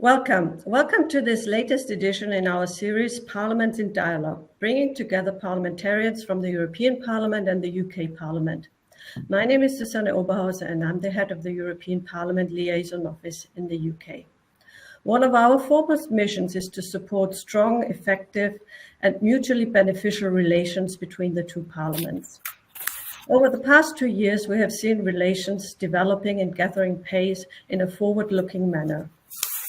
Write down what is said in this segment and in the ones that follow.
Welcome to this latest edition in our series Parliaments in Dialogue, bringing together parliamentarians from the European Parliament and the UK Parliament. My name is Susanne Oberhauser and I'm the head of the European Parliament Liaison Office in the UK. One of our foremost missions is to support strong, effective and mutually beneficial relations between the two parliaments. Over the past 2 years, we have seen relations developing and gathering pace in a forward-looking manner.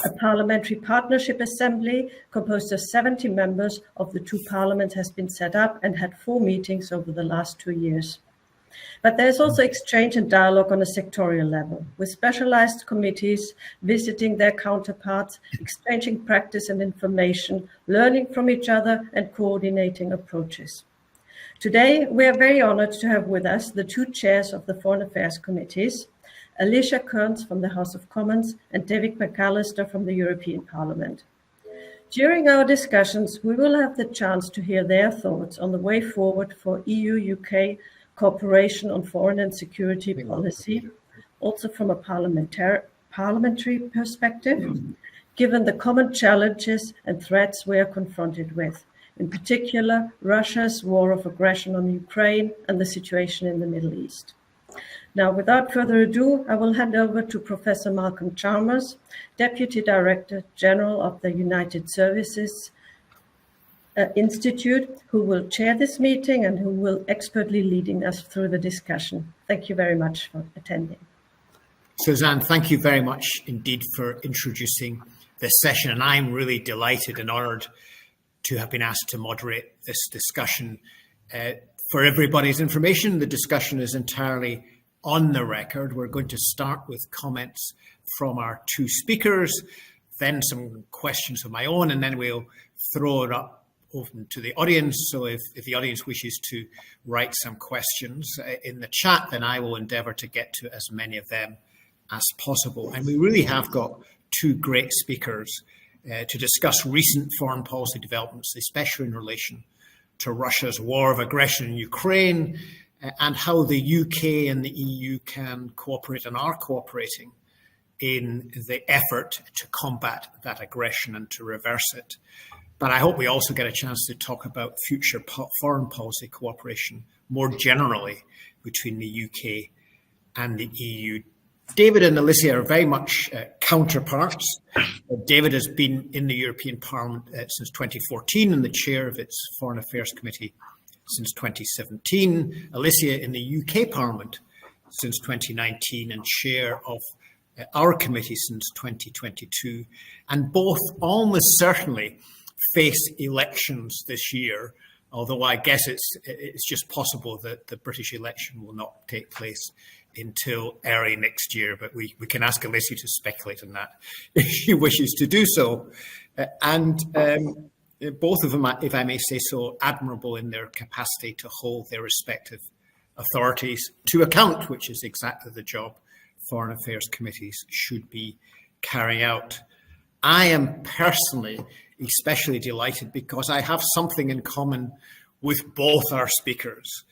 A parliamentary partnership assembly composed of 70 members of the two parliaments has been set up and had 4 meetings over the last 2 years. But there's also exchange and dialogue on a sectorial level, with specialized committees visiting their counterparts, exchanging practice and information, learning from each other and coordinating approaches. Today, we are very honored to have with us the 2 chairs of the Foreign Affairs Committees, Alicia Kearns from the House of Commons and David McAllister from the European Parliament. During our discussions, we will have the chance to hear their thoughts on the way forward for EU-UK cooperation on foreign and security policy, also from a parliamentary perspective, given the common challenges and threats we are confronted with, in particular, Russia's war of aggression on Ukraine and the situation in the Middle East. Now, without further ado, I will hand over to Professor Malcolm Chalmers, Deputy Director General of the United Services Institute, who will chair this meeting and who will expertly leading us through the discussion. Thank you very much for attending. Susanne, thank you very much indeed for introducing this session. And I'm really delighted and honoured to have been asked to moderate this discussion. For everybody's information, the discussion is entirely on the record. We're going to start with comments from our 2 speakers, then some questions of my own, and then we'll throw it up open to the audience. So if the audience wishes to write some questions in the chat, then I will endeavour to get to as many of them as possible. And we really have got 2 great speakers to discuss recent foreign policy developments, especially in relation to Russia's war of aggression in Ukraine and how the UK and the EU can cooperate and are cooperating in the effort to combat that aggression and to reverse it. But I hope we also get a chance to talk about future foreign policy cooperation more generally between the UK and the EU. David and Alicia are very much counterparts. David has been in the European Parliament since 2014 and the chair of its Foreign Affairs Committee since 2017. Alicia in the UK Parliament since 2019 and chair of our committee since 2022. And both almost certainly face elections this year, although I guess it's just possible that the British election will not take place until early next year, but we can ask Alicia to speculate on that if she wishes to do so. Both of them, if I may say so, admirable in their capacity to hold their respective authorities to account, which is exactly the job foreign affairs committees should be carrying out. I am personally especially delighted because I have something in common with both our speakers.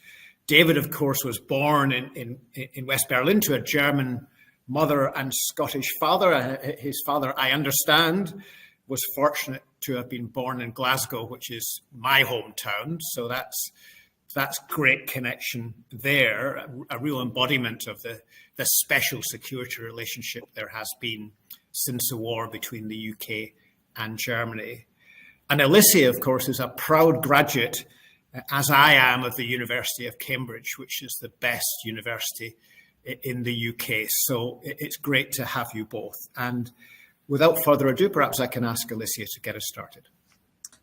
David, of course, was born in West Berlin to a German mother and Scottish father. His father, I understand, was fortunate to have been born in Glasgow, which is my hometown. So that's great connection there, a real embodiment of the special security relationship there has been since the war between the UK and Germany. And Alicia, of course, is a proud graduate, as I am, of the University of Cambridge, which is the best university in the UK. So it's great to have you both. And without further ado, perhaps I can ask Alicia to get us started.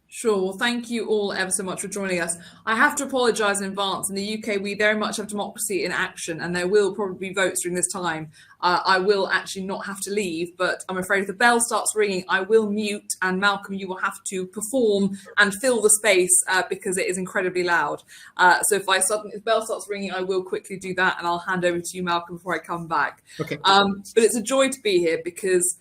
Sure. Well, thank you all ever so much for joining us. I have to apologise in advance. In the UK, we very much have democracy in action, and there will probably be votes during this time. I will actually not have to leave, but I'm afraid if the bell starts ringing, I will mute, and Malcolm, you will have to perform and fill the space because it is incredibly loud. So if the bell starts ringing, I will quickly do that, and I'll hand over to you, Malcolm, before I come back. Okay. But it's a joy to be here because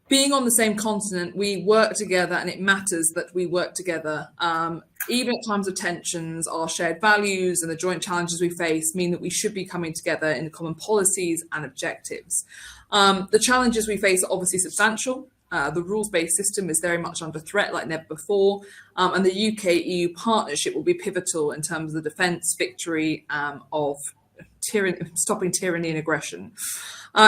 being on the same continent, we work together and it matters that we work together. Even at times of tensions, our shared values and the joint challenges we face mean that we should be coming together in common policies and objectives. The challenges we face are obviously substantial. The rules-based system is very much under threat like never before, and the UK-EU partnership will be pivotal in terms of the defence victory of stopping tyranny and aggression.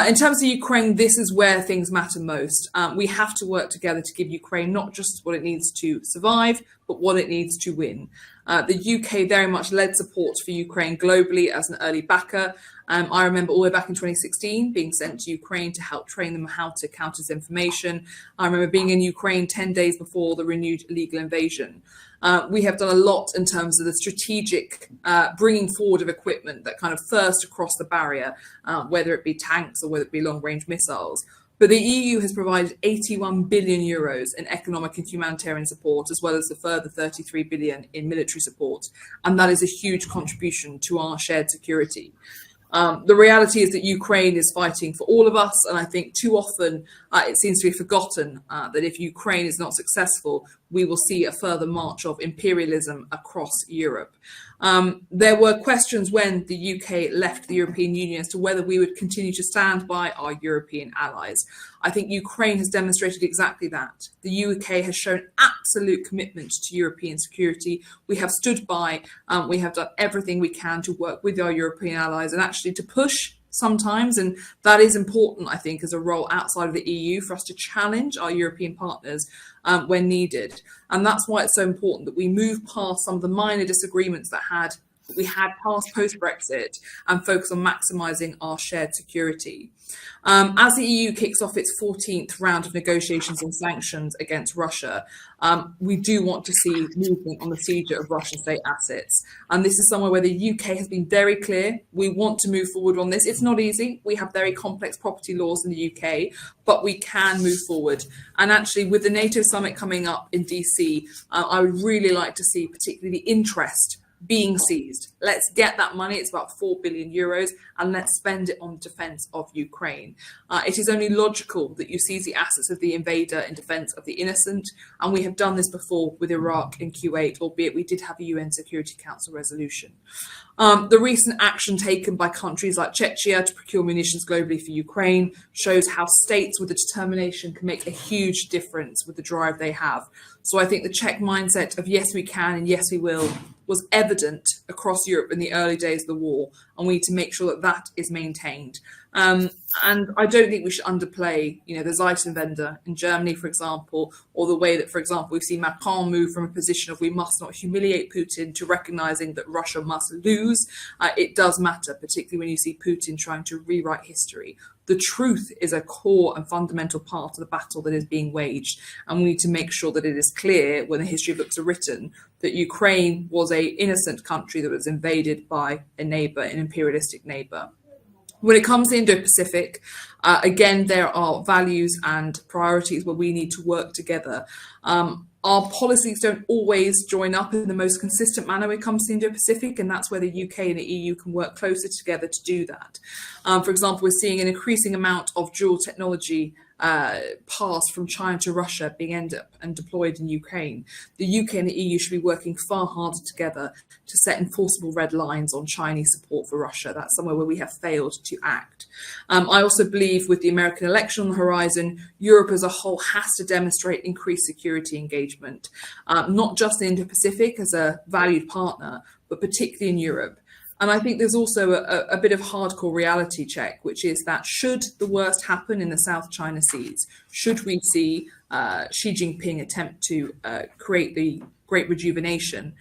In terms of Ukraine, this is where things matter most. We have to work together to give Ukraine not just what it needs to survive, but what it needs to win. The UK very much led support for Ukraine globally as an early backer. I remember all the way back in 2016 being sent to Ukraine to help train them how to counter disinformation. I remember being in Ukraine 10 days before the renewed illegal invasion. We have done a lot in terms of the strategic bringing forward of equipment that kind of first across the barrier, whether it be tanks or whether it be long-range missiles. But the EU has provided 81 billion euros in economic and humanitarian support, as well as a further 33 billion in military support. And that is a huge contribution to our shared security. The reality is that Ukraine is fighting for all of us, and I think too often it seems to be forgotten that if Ukraine is not successful, we will see a further march of imperialism across Europe. There were questions when the UK left the European Union as to whether we would continue to stand by our European allies. I think Ukraine has demonstrated exactly that. The UK has shown absolute commitment to European security. We have stood by, we have done everything we can to work with our European allies and actually to push sometimes, and that is important, I think, as a role outside of the EU for us to challenge our European partners when needed. And that's why it's so important that we move past some of the minor disagreements that we had post-Brexit and focus on maximising our shared security. As the EU kicks off its 14th round of negotiations on sanctions against Russia, we do want to see movement on the seizure of Russian state assets. And this is somewhere where the UK has been very clear. We want to move forward on this. It's not easy. We have very complex property laws in the UK, but we can move forward. And actually, with the NATO summit coming up in DC, I would really like to see particularly the interest being seized. Let's get that money. It's about 4 billion euros, and let's spend it on defence of Ukraine. It is only logical that you seize the assets of the invader in defence of the innocent, and we have done this before with Iraq and Kuwait, albeit we did have a UN Security Council resolution. The recent action taken by countries like Czechia to procure munitions globally for Ukraine shows how states with a determination can make a huge difference with the drive they have. So I think the Czech mindset of yes, we can and yes, we will was evident across Europe in the early days of the war, and we need to make sure that that is maintained. And I don't think we should underplay, the Zeitenwende in Germany, for example, or the way that, for example, we've seen Macron move from a position of we must not humiliate Putin to recognizing that Russia must lose. It does matter, particularly when you see Putin trying to rewrite history. The truth is a core and fundamental part of the battle that is being waged, and we need to make sure that it is clear when the history books are written that Ukraine was an innocent country that was invaded by a neighbour, an imperialistic neighbour. When it comes to Indo-Pacific, again, there are values and priorities where we need to work together. Our policies don't always join up in the most consistent manner when it comes to Indo-Pacific, and that's where the UK and the EU can work closer together to do that. For example, we're seeing an increasing amount of dual technology passed from China to Russia being ended up and deployed in Ukraine. The UK and the EU should be working far harder together to set enforceable red lines on Chinese support for Russia. That's somewhere where we have failed to act. I also believe with the American election on the horizon, Europe as a whole has to demonstrate increased security engagement, not just in Indo-Pacific as a valued partner, but particularly in Europe. And I think there's also a bit of hardcore reality check, which is that should the worst happen in the South China Seas, should we see Xi Jinping attempt to create the Great Rejuvenation,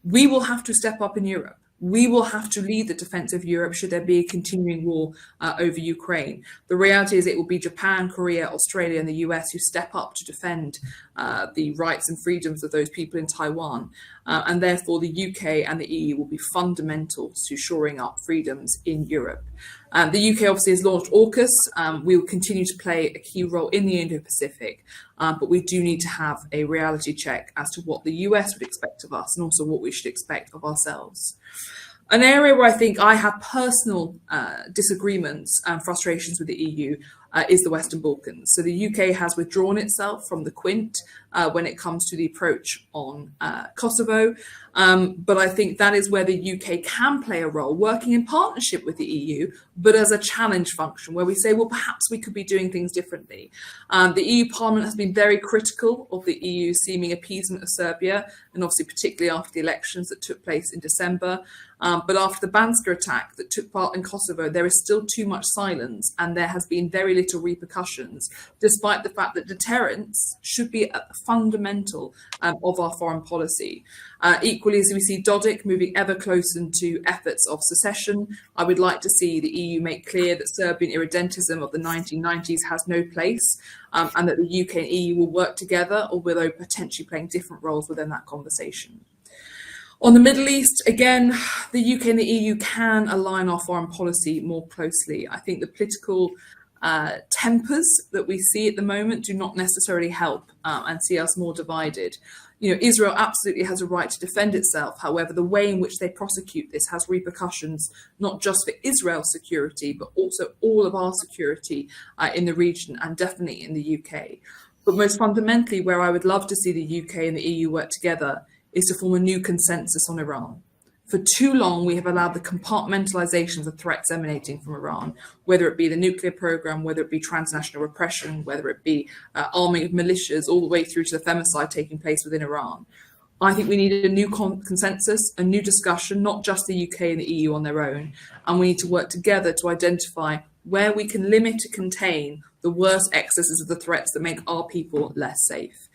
we will have to step up in Europe. We will have to lead the defense of Europe should there be a continuing war over Ukraine. The reality is it will be Japan, Korea, Australia and the US who step up to defend the rights and freedoms of those people in Taiwan. And therefore the UK and the EU will be fundamental to shoring up freedoms in Europe. The UK obviously has launched AUKUS. We will continue to play a key role in the Indo-Pacific, but we do need to have a reality check as to what the US would expect of us and also what we should expect of ourselves. An area where I think I have personal disagreements and frustrations with the EU is the Western Balkans. So the UK has withdrawn itself from the Quint when it comes to the approach on Kosovo. But I think that is where the UK can play a role, working in partnership with the EU, but as a challenge function where we say, well, perhaps we could be doing things differently. The EU Parliament has been very critical of the EU's seeming appeasement of Serbia, and obviously particularly after the elections that took place in December. But after the Banska attack that took part in Kosovo, there is still too much silence and there has been very little repercussions, despite the fact that deterrence should be at the fundamental of our foreign policy. Equally, as we see Dodik moving ever closer into efforts of secession, I would like to see the EU make clear that Serbian irredentism of the 1990s has no place, and that the UK and EU will work together, although potentially playing different roles within that conversation. On the Middle East, again, the UK and the EU can align our foreign policy more closely. I think the political tempers that we see at the moment do not necessarily help and see us more divided. You know, Israel absolutely has a right to defend itself. However, the way in which they prosecute this has repercussions, not just for Israel's security, but also all of our security in the region and definitely in the UK. But most fundamentally, where I would love to see the UK and the EU work together is to form a new consensus on Iran. For too long, we have allowed the compartmentalization of the threats emanating from Iran, whether it be the nuclear program, whether it be transnational repression, whether it be arming of militias, all the way through to the femicide taking place within Iran. I think we need a new consensus, a new discussion, not just the UK and the EU on their own. And we need to work together to identify where we can limit and contain the worst excesses of the threats that make our people less safe.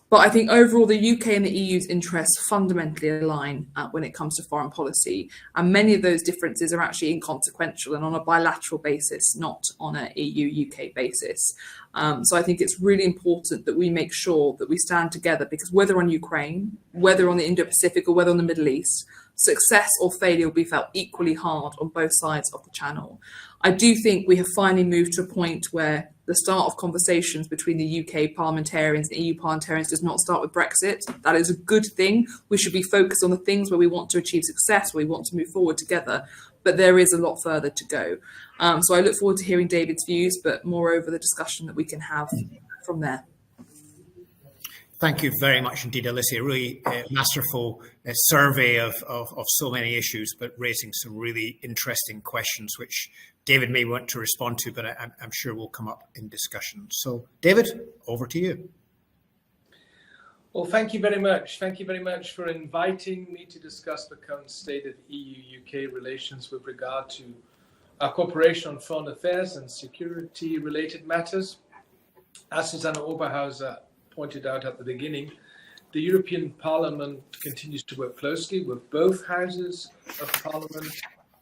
But I think overall, the UK and the EU's interests fundamentally align when it comes to foreign policy. And many of those differences are actually inconsequential and on a bilateral basis, not on an EU-UK basis. So I think it's really important that we make sure that we stand together, because whether on Ukraine, whether on the Indo-Pacific or whether on the Middle East, success or failure will be felt equally hard on both sides of the channel. I do think we have finally moved to a point where the start of conversations between the UK parliamentarians and EU parliamentarians does not start with Brexit. That is a good thing. We should be focused on the things where we want to achieve success, where we want to move forward together. But there is a lot further to go. So I look forward to hearing David's views, but moreover, the discussion that we can have from there. Thank you very much indeed, Alicia. Really masterful survey of so many issues, but raising some really interesting questions, which David may want to respond to, but I'm sure will come up in discussion. So, David, over to you. Well, thank you very much. Thank you very much for inviting me to discuss the current state of EU-UK relations with regard to our cooperation on foreign affairs and security-related matters. As Susanne Oberhauser pointed out at the beginning, the European Parliament continues to work closely with both houses of Parliament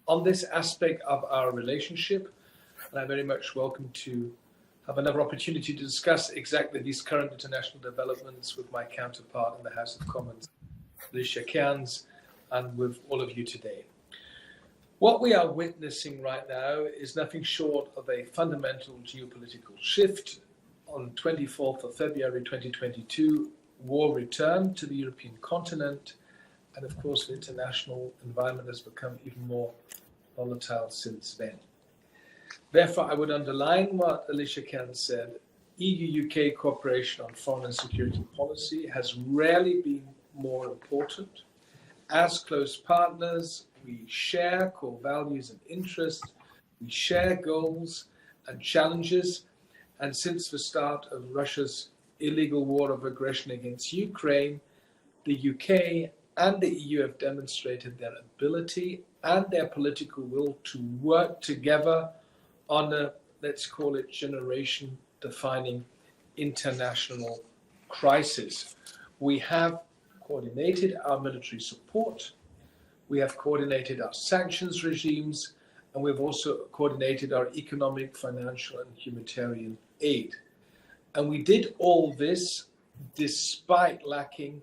on this aspect of our relationship, and I very much welcome to have another opportunity to discuss exactly these current international developments with my counterpart in the House of Commons, Alicia Kearns, and with all of you today. What we are witnessing right now is nothing short of a fundamental geopolitical shift. On 24th of February 2022, war returned to the European continent, and of course the international environment has become even more volatile since then. Therefore, I would underline what Alicia Kearns said. EU-UK cooperation on foreign and security policy has rarely been more important. As close partners, we share core values and interests, we share goals and challenges, and since the start of Russia's illegal war of aggression against Ukraine, the UK and the EU have demonstrated their ability and their political will to work together on a, let's call it, generation-defining international crisis. We have coordinated our military support, we have coordinated our sanctions regimes, and we've also coordinated our economic, financial, and humanitarian aid. And we did all this despite lacking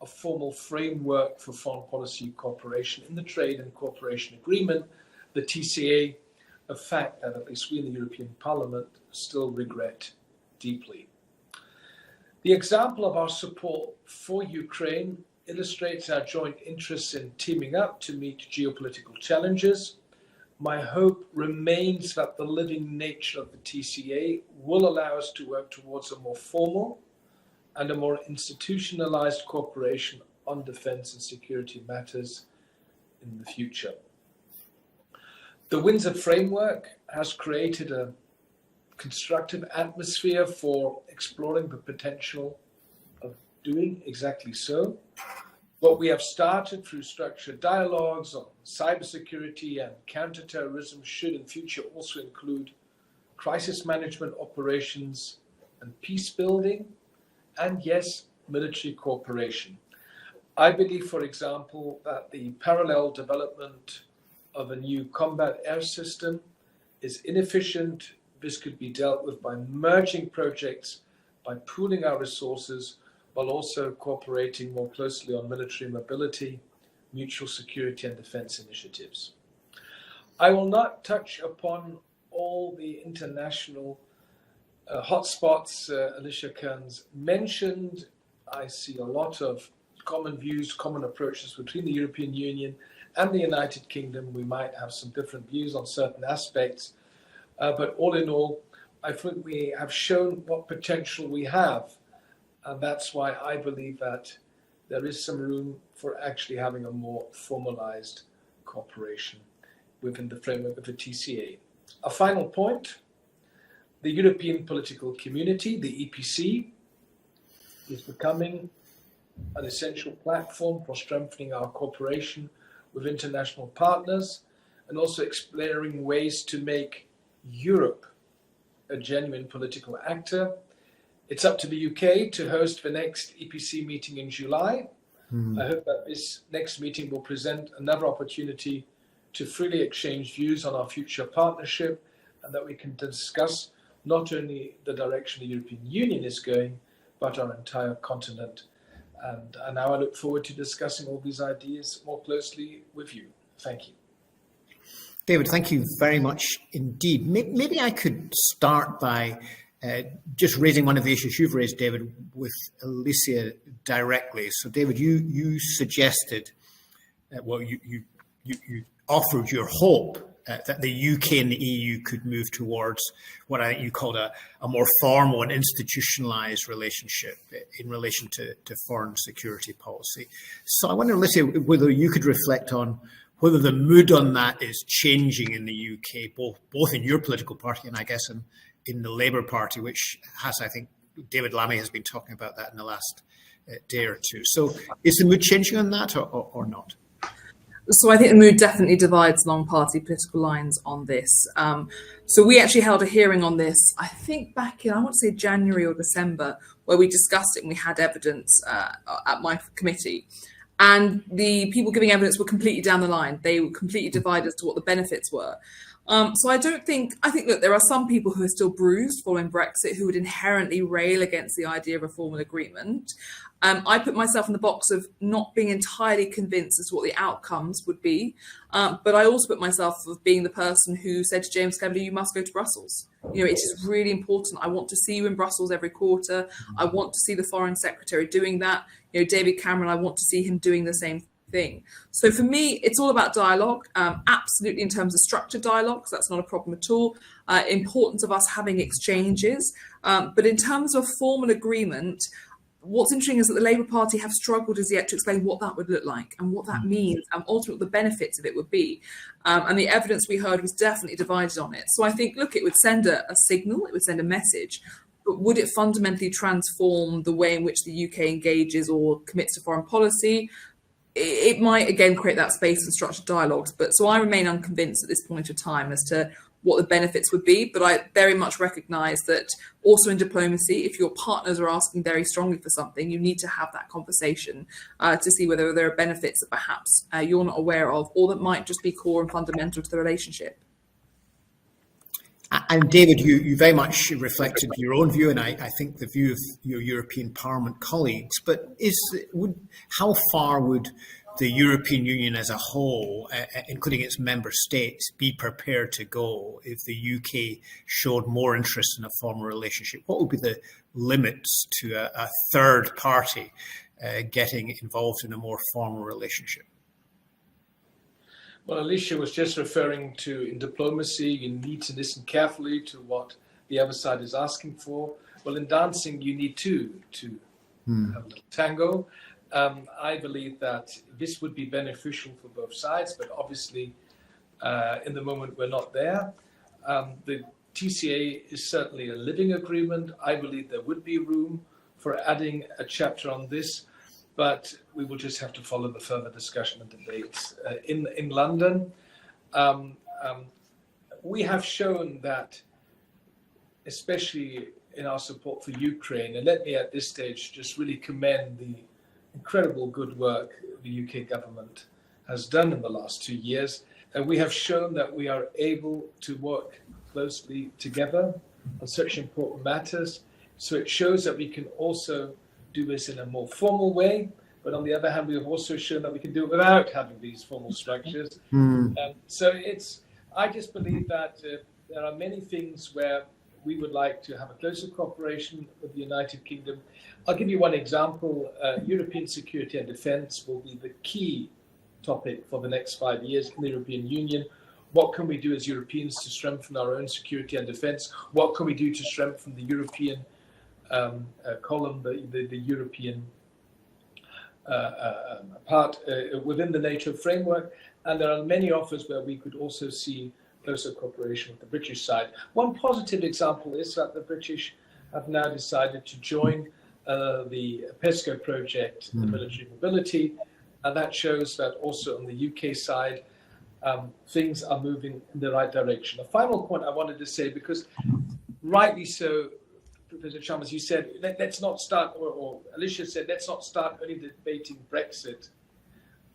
a formal framework for foreign policy cooperation in the Trade and Cooperation Agreement, the TCA, a fact that at least we in the European Parliament still regret deeply. The example of our support for Ukraine illustrates our joint interests in teaming up to meet geopolitical challenges. my hope remains that the living nature of the TCA will allow us to work towards a more formal and a more institutionalized cooperation on defense and security matters in the future. The Windsor Framework has created a constructive atmosphere for exploring the potential of doing exactly so. What we have started through structured dialogues on cybersecurity and counterterrorism should in future also include crisis management operations and peace building, and yes, military cooperation. I believe, for example, that the parallel development of a new combat air system is inefficient. This could be dealt with by merging projects, by pooling our resources, while also cooperating more closely on military mobility, mutual security and defense initiatives. I will not touch upon all the international hotspots Alicia Kearns mentioned. I see a lot of common views, common approaches between the European Union and the United Kingdom. We might have some different views on certain aspects, but all in all, I think we have shown what potential we have. And that's why I believe that there is some room for actually having a more formalized cooperation within the framework of the TCA. A final point, the European political community, the EPC, is becoming an essential platform for strengthening our cooperation with international partners and also exploring ways to make Europe a genuine political actor. It's up to the UK to host the next EPC meeting in July. I hope that this next meeting will present another opportunity to freely exchange views on our future partnership, and that we can discuss not only the direction the European Union is going, but our entire continent. And now I look forward to discussing all these ideas more closely with you. Thank you. David, thank you very much indeed. Maybe I could start by just raising one of the issues you've raised, David, with Alicia directly. So, David, you suggested, you offered your hope that the UK and the EU could move towards what I think you called a more formal and institutionalised relationship in relation to foreign security policy. So I wonder, Alicia, whether you could reflect on whether the mood on that is changing in the UK, both in your political party and I guess in the Labour Party, which has, I think, David Lammy has been talking about that in the last day or two. So is the mood changing on that or not? So I think the mood definitely divides along party political lines on this. So we actually held a hearing on this, I think back in, I want to say January or December, where we discussed it and we had evidence at my committee. And the people giving evidence were completely down the line. They were completely divided as to what the benefits were. So I think, look, there are some people who are still bruised following Brexit who would inherently rail against the idea of a formal agreement. I put myself in the box of not being entirely convinced as to what the outcomes would be. But I also put myself of being the person who said to James Cleverly, you must go to Brussels. You know, it is really important. I want to see you in Brussels every quarter. I want to see the Foreign Secretary doing that. You know, David Cameron, I want to see him doing the same thing. So for me, it's all about dialogue, absolutely in terms of structured dialogue, so that's not a problem at all. Importance of us having exchanges. But in terms of formal agreement, what's interesting is that the Labour Party have struggled as yet to explain what that would look like and what that means and ultimately what the benefits of it would be. And the evidence we heard was definitely divided on it. So I think, look, it would send a signal, it would send a message, but would it fundamentally transform the way in which the UK engages or commits to foreign policy? It might, again, create that space for structured dialogues. But so I remain unconvinced at this point of time as to what the benefits would be. But I very much recognise that also in diplomacy, if your partners are asking very strongly for something, you need to have that conversation to see whether there are benefits that perhaps you're not aware of or that might just be core and fundamental to the relationship. And David, you very much reflected your own view, and I think the view of your European Parliament colleagues. But how far would the European Union as a whole, including its member states, be prepared to go if the UK showed more interest in a formal relationship? What would be the limits to a third party getting involved in a more formal relationship? Well, Alicia was just referring to in diplomacy, you need to listen carefully to what the other side is asking for. Well, in dancing, you need to have a little tango. I believe that this would be beneficial for both sides, but obviously, in the moment, we're not there. The TCA is certainly a living agreement. I believe there would be room for adding a chapter on this, but we will just have to follow the further discussion and debates in London. We have shown that, especially in our support for Ukraine, and let me at this stage just really commend the incredible good work the UK government has done in the last 2 years, and we have shown that we are able to work closely together on such important matters. So it shows that we can also do this in a more formal way, but on the other hand, we have also shown that we can do it without having these formal structures. I just believe that there are many things where we would like to have a closer cooperation with the United Kingdom. I'll give you one example. European security and defence will be the key topic for the next 5 years in the European Union. What can we do as Europeans to strengthen our own security and defence? What can we do to strengthen the European column, the European part within the NATO framework? And there are many offers where we could also see closer cooperation with the British side. One positive example is that the British have now decided to join the PESCO project, the military mobility, and that shows that also on the UK side, things are moving in the right direction. A final point I wanted to say, because rightly so, Professor Chalmers, you said, let's not start, or Alicia said, let's not start only debating Brexit.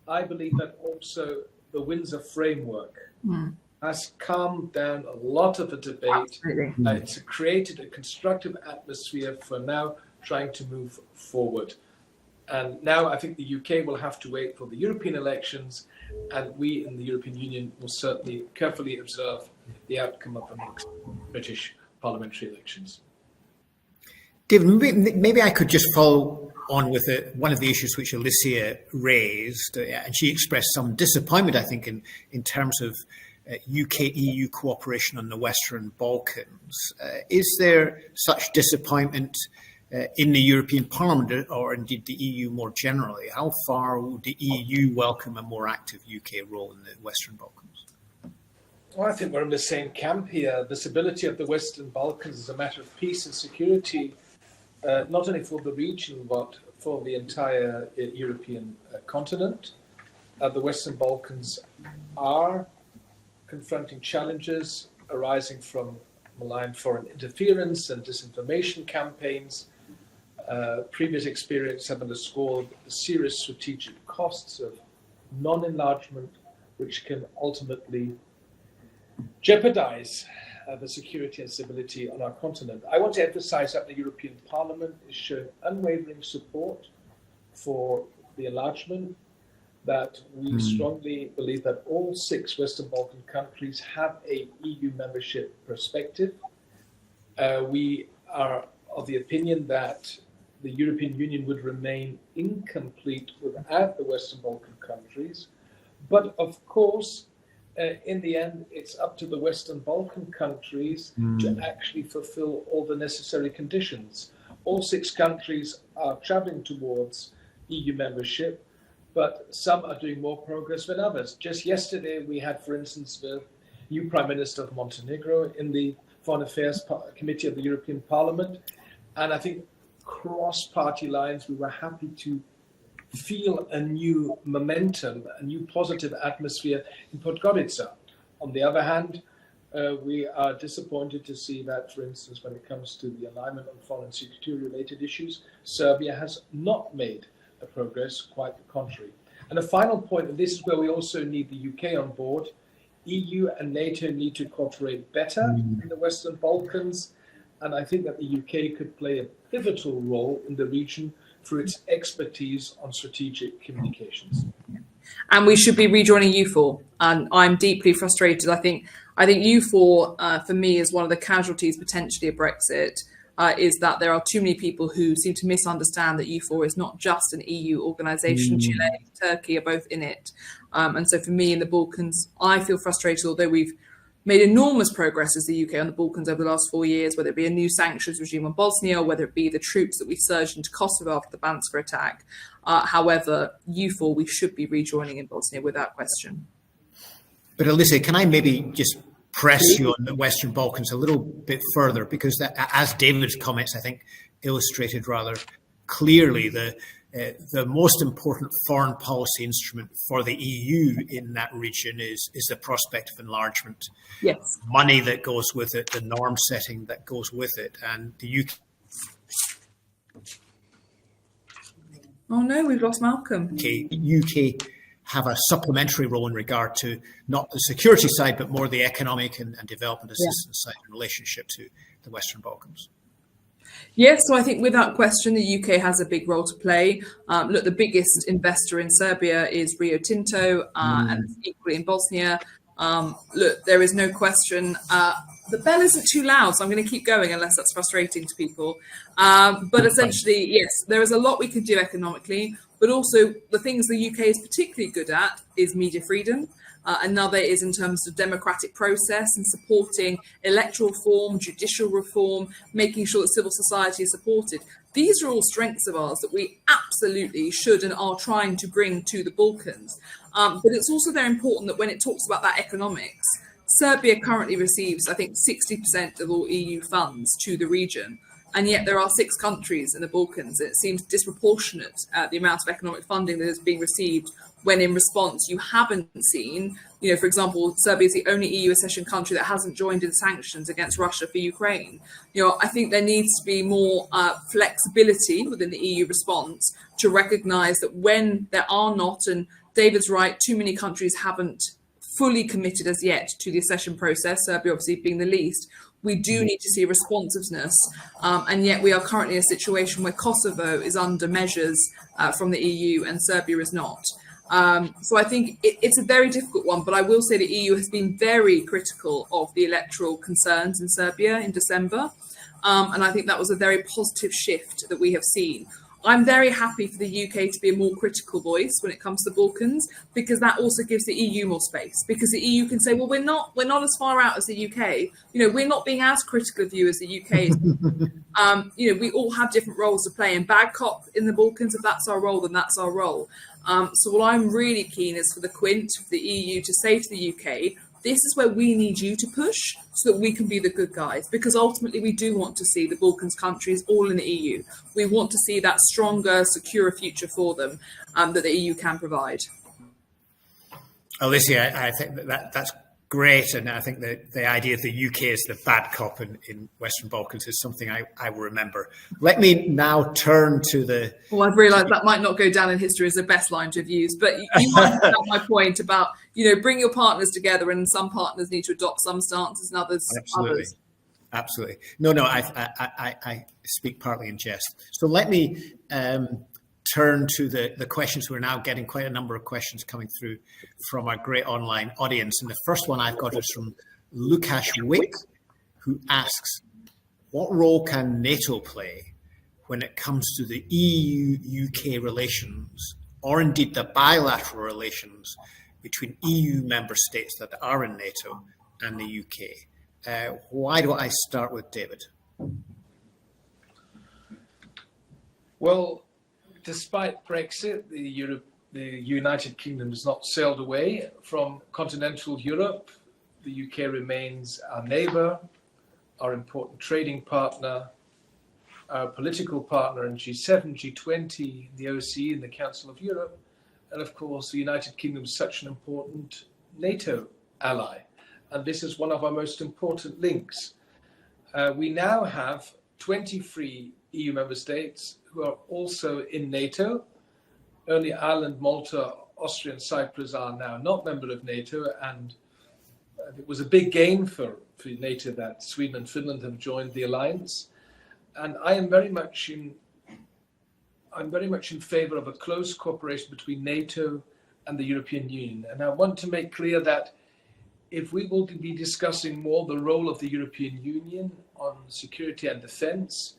I believe that also the Windsor framework has calmed down a lot of the debate. It's created a constructive atmosphere for now trying to move forward. And now I think the UK will have to wait for the European elections, and we in the European Union will certainly carefully observe the outcome of the next British parliamentary elections. David, maybe I could just follow on with one of the issues which Alicia raised, and she expressed some disappointment, I think, in terms of UK-EU cooperation on the Western Balkans. Is there such disappointment in the European Parliament, or indeed the EU more generally? How far would the EU welcome a more active UK role in the Western Balkans? Well, I think we're in the same camp here. The stability of the Western Balkans is a matter of peace and security, not only for the region, but for the entire European continent. The Western Balkans are confronting challenges arising from malign foreign interference and disinformation campaigns. Previous experience have underscored the serious strategic costs of non-enlargement, which can ultimately jeopardize the security and stability on our continent. I want to emphasize that the European Parliament is showing unwavering support for the enlargement, that we strongly believe that all 6 Western Balkan countries have a EU membership perspective. We are of the opinion that the European Union would remain incomplete without the Western Balkan countries. But of course, in the end, it's up to the Western Balkan countries to actually fulfill all the necessary conditions. All 6 countries are traveling towards EU membership, but some are doing more progress than others. Just yesterday, we had, for instance, the new Prime Minister of Montenegro in the Foreign Affairs Committee of the European Parliament. And I think cross-party lines, we were happy to feel a new momentum, a new positive atmosphere in Podgorica. On the other hand, we are disappointed to see that, for instance, when it comes to the alignment on foreign security-related issues, Serbia has not made a progress, quite the contrary. And a final point, and this is where we also need the UK on board, EU and NATO need to cooperate better in the Western Balkans, and I think that the UK could play a pivotal role in the region through its expertise on strategic communications. And we should be rejoining EUFOR. And I'm deeply frustrated. I think EUFOR, for me, is one of the casualties potentially of Brexit, is that there are too many people who seem to misunderstand that EUFOR is not just an EU organisation. Chile, Turkey are both in it. And so for me in the Balkans, I feel frustrated, although we've made enormous progress as the UK on the Balkans over the last 4 years, whether it be a new sanctions regime on Bosnia, or whether it be the troops that we surged into Kosovo after the Banska attack. However, EUFOR, we should be rejoining in Bosnia without question. But Alicia, can I maybe just press you on the Western Balkans a little bit further? Because as David's comments, I think, illustrated rather clearly, the most important foreign policy instrument for the EU in that region is the prospect of enlargement. Yes. Money that goes with it, the norm setting that goes with it. And the UK... Oh no, we've lost Malcolm. UK have a supplementary role in regard to not the security side, but more the economic and development assistance side in relationship to the Western Balkans. Yes, so I think without question, the UK has a big role to play. Look, the biggest investor in Serbia is Rio Tinto, and equally in Bosnia. Look, there is no question. The bell isn't too loud, so I'm going to keep going unless that's frustrating to people. But essentially, yes, there is a lot we can do economically, but also the things the UK is particularly good at is media freedom. Another is in terms of democratic process and supporting electoral reform, judicial reform, making sure that civil society is supported. These are all strengths of ours that we absolutely should and are trying to bring to the Balkans. But it's also very important that when it talks about that economics, Serbia currently receives, I think, 60% of all EU funds to the region. And yet there are 6 countries in the Balkans. It seems disproportionate the amount of economic funding that is being received when in response you haven't seen, for example, Serbia is the only EU accession country that hasn't joined in sanctions against Russia for Ukraine. I think there needs to be more flexibility within the EU response to recognise that when there are not, and David's right, too many countries haven't fully committed as yet to the accession process, Serbia obviously being the least. We do need to see responsiveness, and yet we are currently in a situation where Kosovo is under measures from the EU and Serbia is not. So I think it's a very difficult one, but I will say the EU has been very critical of the electoral concerns in Serbia in December, and I think that was a very positive shift that we have seen. I'm very happy for the UK to be a more critical voice when it comes to the Balkans, because that also gives the EU more space, because the EU can say, well, we're not as far out as the UK. We're not being as critical of you as the UK is. We all have different roles to play, and bad cop in the Balkans, if that's our role, then that's our role. So what I'm really keen is for the Quint, for the EU to say to the UK, this is where we need you to push so that we can be the good guys, because ultimately we do want to see the Balkans countries all in the EU. We want to see that stronger, secure future for them that the EU can provide. Alicia, I think that's great, and I think that the idea of the UK as the bad cop in Western Balkans is something I will remember. Let me now turn to the... Well, I've realised that might not go down in history as the best line to have used, but you understand my point about, bring your partners together, and some partners need to adopt some stances and others. Absolutely. No, I speak partly in jest. So let me turn to the questions. We're now getting quite a number of questions coming through from our great online audience. And the first one I've got is from Lukasz Wick, who asks, what role can NATO play when it comes to the EU-UK relations, or indeed the bilateral relations between EU member states that are in NATO and the UK? Why don't I start with David? Well, despite Brexit, the United Kingdom has not sailed away from continental Europe. The UK remains our neighbour, our important trading partner, our political partner in G7, G20, the OSCE, and the Council of Europe. And of course, the United Kingdom is such an important NATO ally. And this is one of our most important links. We now have 23 EU member states who are also in NATO. Only Ireland, Malta, Austria and Cyprus are now not member of NATO, and it was a big gain for NATO that Sweden and Finland have joined the alliance. And I am very much in favour of a close cooperation between NATO and the European Union. And I want to make clear that if we will be discussing more the role of the European Union on security and defence,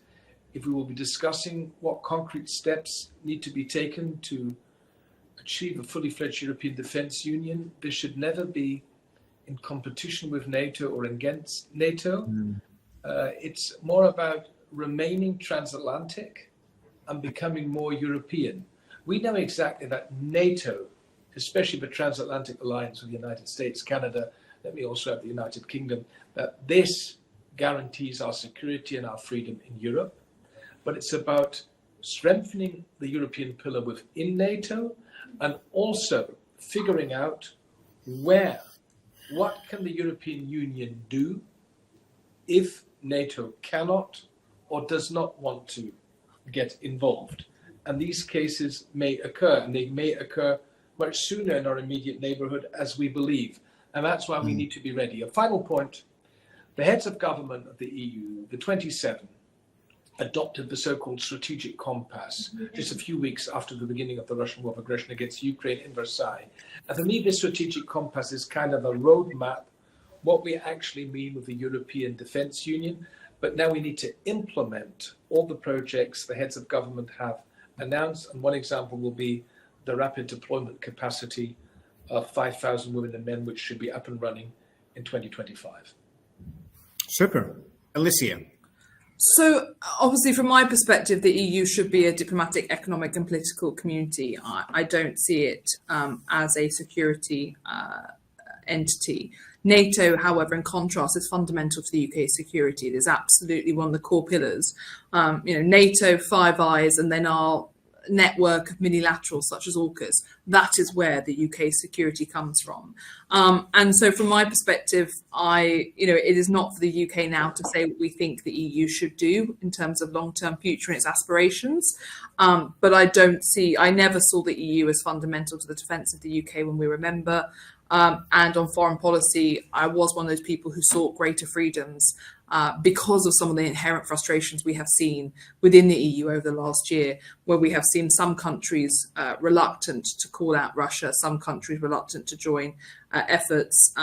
if we will be discussing what concrete steps need to be taken to achieve a fully fledged European Defence Union, this should never be in competition with NATO or against NATO. It's more about remaining transatlantic and becoming more European. We know exactly that NATO, especially the transatlantic alliance with the United States, Canada, let me also have the United Kingdom, that this guarantees our security and our freedom in Europe. But it's about strengthening the European pillar within NATO and also figuring out what can the European Union do if NATO cannot or does not want to get involved. And these cases may occur, and they may occur much sooner in our immediate neighborhood as we believe. And that's why we need to be ready. A final point, the heads of government of the EU, the 27, adopted the so-called strategic compass just a few weeks after the beginning of the Russian war of aggression against Ukraine in Versailles. And for me, this strategic compass is kind of a roadmap, what we actually mean with the European Defence Union. But now we need to implement all the projects the heads of government have announced. And one example will be the rapid deployment capacity of 5,000 women and men, which should be up and running in 2025. Super. Alicia. So obviously, from my perspective, the EU should be a diplomatic, economic and political community. I don't see it as a security entity. NATO, however, in contrast, is fundamental to the UK's security. It is absolutely one of the core pillars. NATO, Five Eyes, and then our network of minilaterals such as AUKUS. That is where the UK's security comes from. And so from my perspective, it is not for the UK now to say what we think the EU should do in terms of long-term future and its aspirations. But I never saw the EU as fundamental to the defence of the UK when we remember. And on foreign policy, I was one of those people who sought greater freedoms because of some of the inherent frustrations we have seen within the EU over the last year, where we have seen some countries reluctant to call out Russia, some countries reluctant to join efforts.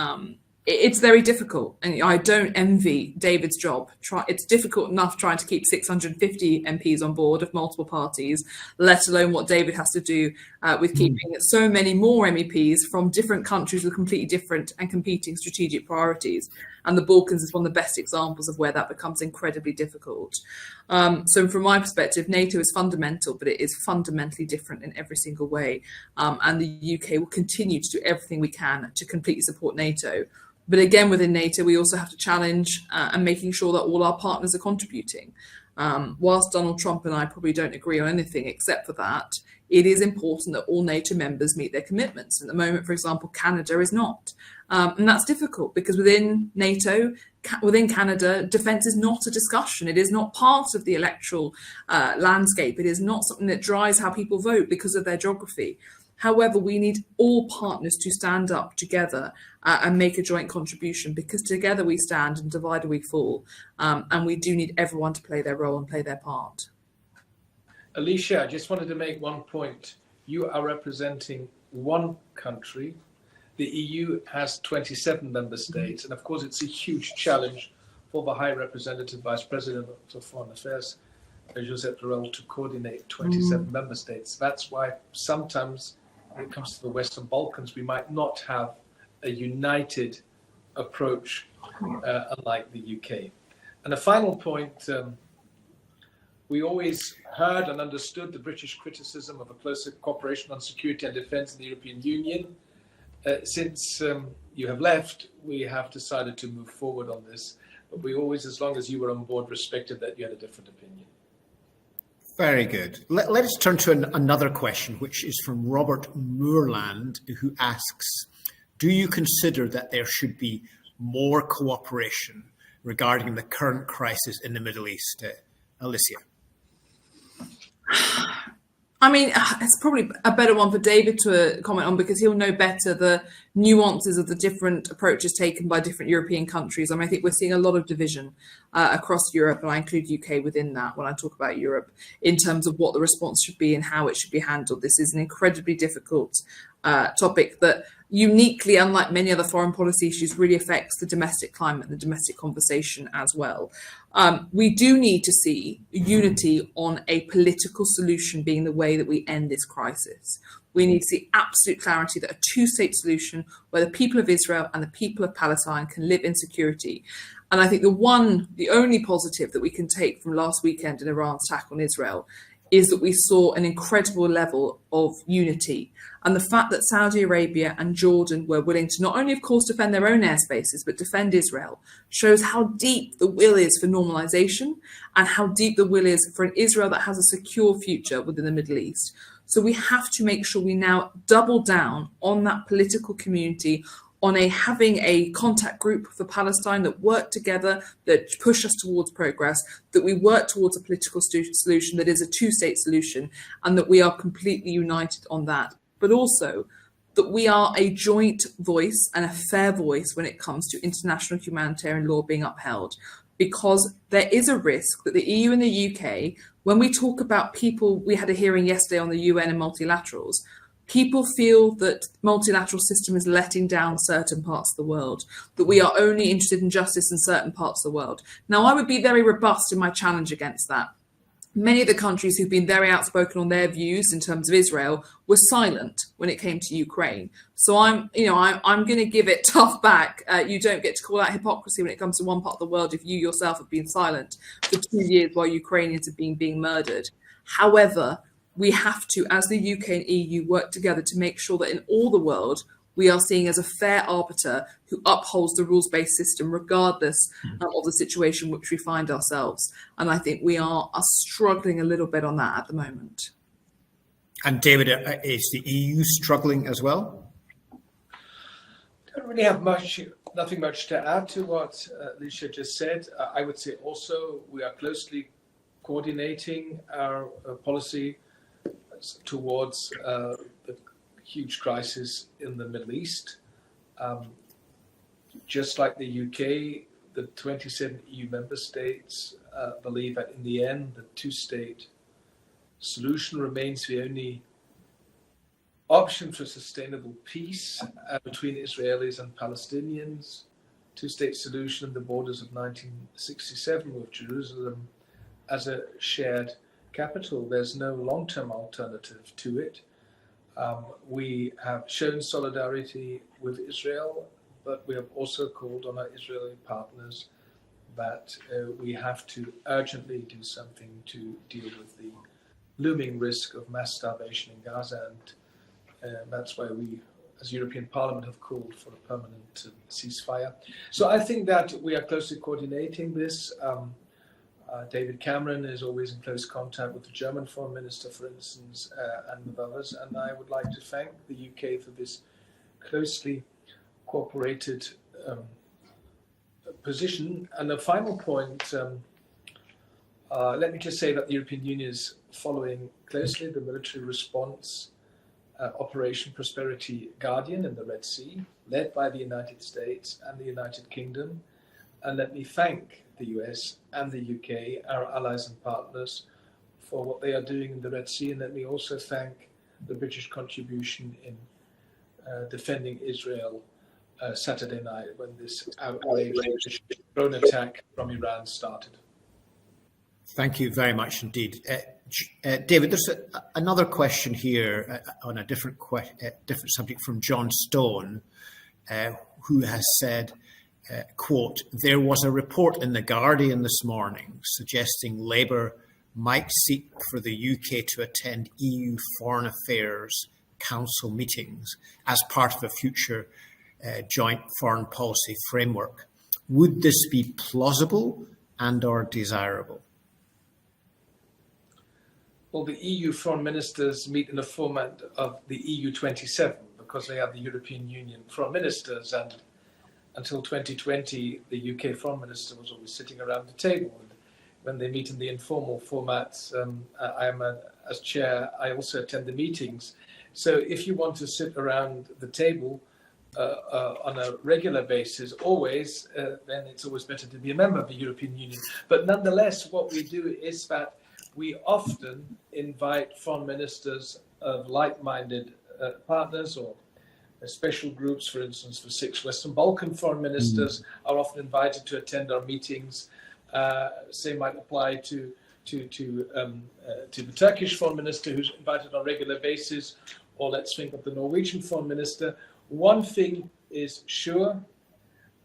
It's very difficult, and I don't envy David's job. It's difficult enough trying to keep 650 MPs on board of multiple parties, let alone what David has to do with keeping so many more MEPs from different countries with completely different and competing strategic priorities. And the Balkans is one of the best examples of where that becomes incredibly difficult. So from my perspective, NATO is fundamental, but it is fundamentally different in every single way. And the UK will continue to do everything we can to completely support NATO. But again, within NATO, we also have to challenge and making sure that all our partners are contributing. Whilst Donald Trump and I probably don't agree on anything except for that, it is important that all NATO members meet their commitments. At the moment, for example, Canada is not. And that's difficult because within NATO, within Canada, defence is not a discussion. It is not part of the electoral landscape. It is not something that drives how people vote because of their geography. However, we need all partners to stand up together and make a joint contribution, because together we stand and divided we fall. And we do need everyone to play their role and play their part. Alicia, I just wanted to make one point. You are representing one country. The EU has 27 member states. And of course, it's a huge challenge for the High Representative Vice President of Foreign Affairs, Josep Borrell, to coordinate 27 member states. That's why sometimes when it comes to the Western Balkans, we might not have a united approach, unlike the UK. And a final point, we always heard and understood the British criticism of a closer cooperation on security and defence in the European Union. Since you have left, we have decided to move forward on this. But we always, as long as you were on board, respected that you had a different opinion. Very good. Let us turn to another question, which is from Robert Moorland, who asks, do you consider that there should be more cooperation regarding the current crisis in the Middle East? Alicia. I mean, it's probably a better one for David to comment on, because he'll know better the nuances of the different approaches taken by different European countries. I mean, I think we're seeing a lot of division across Europe, and I include UK within that when I talk about Europe, in terms of what the response should be and how it should be handled. This is an incredibly difficult topic that uniquely, unlike many other foreign policy issues, really affects the domestic climate and the domestic conversation as well. We do need to see unity on a political solution being the way that we end this crisis. We need to see absolute clarity that a two-state solution where the people of Israel and the people of Palestine can live in security. And I think the only positive that we can take from last weekend in Iran's attack on Israel is that we saw an incredible level of unity. And the fact that Saudi Arabia and Jordan were willing to not only, of course, defend their own airspaces, but defend Israel, shows how deep the will is for normalization and how deep the will is for an Israel that has a secure future within the Middle East. So we have to make sure we now double down on that political community, on having a contact group for Palestine that work together, that push us towards progress, that we work towards a political solution that is a two-state solution, and that we are completely united on that. But also that we are a joint voice and a fair voice when it comes to international humanitarian law being upheld. Because there is a risk that the EU and the UK, when we talk about people, we had a hearing yesterday on the UN and multilaterals, people feel that multilateral system is letting down certain parts of the world, that we are only interested in justice in certain parts of the world. Now, I would be very robust in my challenge against that. Many of the countries who've been very outspoken on their views in terms of Israel were silent when it came to Ukraine. So I'm going to give it tough back. You don't get to call out hypocrisy when it comes to one part of the world if you yourself have been silent for 2 years while Ukrainians have been being murdered. However, we have to, as the UK and EU, work together to make sure that in all the world, we are seeing as a fair arbiter who upholds the rules-based system regardless of the situation in which we find ourselves. And I think we are struggling a little bit on that at the moment. And David, is the EU struggling as well? I don't really have nothing much to add to what Alicia just said. I would say also we are closely coordinating our policy towards the huge crisis in the Middle East. Just like the UK, the 27 EU member states believe that in the end, the two-state solution remains the only option for sustainable peace between Israelis and Palestinians. Two-state solution in the borders of 1967 with Jerusalem as a shared capital. There's no long-term alternative to it. We have shown solidarity with Israel, but we have also called on our Israeli partners that we have to urgently do something to deal with the looming risk of mass starvation in Gaza. And that's why we, as European Parliament, have called for a permanent ceasefire. So I think that we are closely coordinating this. David Cameron is always in close contact with the German Foreign Minister, for instance, and with others. And I would like to thank the UK for this closely cooperated position. And the final point, let me just say that the European Union is following closely the military response Operation Prosperity Guardian in the Red Sea, led by the United States and the United Kingdom. And let me thank the US and the UK, our allies and partners, for what they are doing in the Red Sea. And let me also thank the British contribution in defending Israel Saturday night when this outrageous drone attack from Iran started. Thank you very much indeed. David, there's another question here on a different subject from John Stone, who has said, quote, "There was a report in The Guardian this morning suggesting Labour might seek for the UK to attend EU Foreign Affairs Council meetings as part of a future joint foreign policy framework. Would this be plausible and or desirable?" Well, the EU foreign ministers meet in the format of the EU 27 because they have the European Union foreign ministers, and until 2020, the UK foreign minister was always sitting around the table. And when they meet in the informal formats, as chair, I also attend the meetings. So if you want to sit around the table on a regular basis, always, then it's always better to be a member of the European Union. But nonetheless, what we do is that we often invite foreign ministers of like-minded partners or special groups. For instance, the 6 Western Balkan foreign ministers are often invited to attend our meetings. Same might apply to the Turkish foreign minister, who's invited on a regular basis, or let's think of the Norwegian foreign minister. One thing is sure,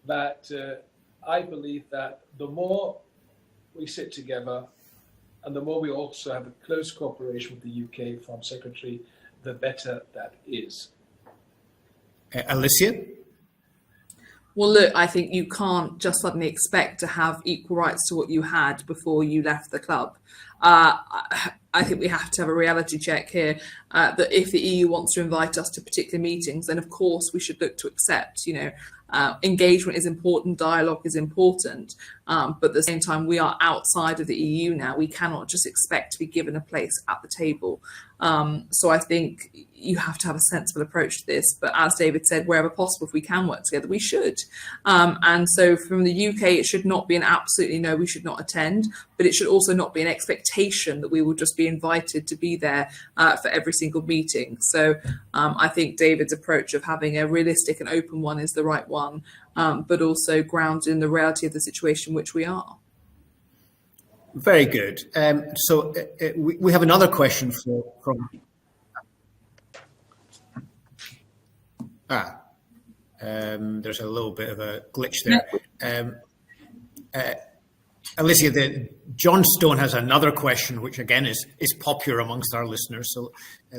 that I believe that the more we sit together and the more we also have a close cooperation with the UK Foreign Secretary, the better that is. Alicia? Well, look, I think you can't just suddenly expect to have equal rights to what you had before you left the club. I think we have to have a reality check here that if the EU wants to invite us to particular meetings, then of course we should look to accept, engagement is important, dialogue is important, but at the same time we are outside of the EU now. We cannot just expect to be given a place at the table. So I think you have to have a sensible approach to this, but as David said, wherever possible, if we can work together, we should. And so from the UK, it should not be an absolutely no, we should not attend, but it should also not be an expectation that we will just be invited to be there for every single meeting. So I think David's approach of having a realistic and open one is the right one, but also grounded in the reality of the situation in which we are. Very good. So we have another question from. There's a little bit of a glitch there. Alicia, John Stone has another question, which again is popular amongst our listeners. So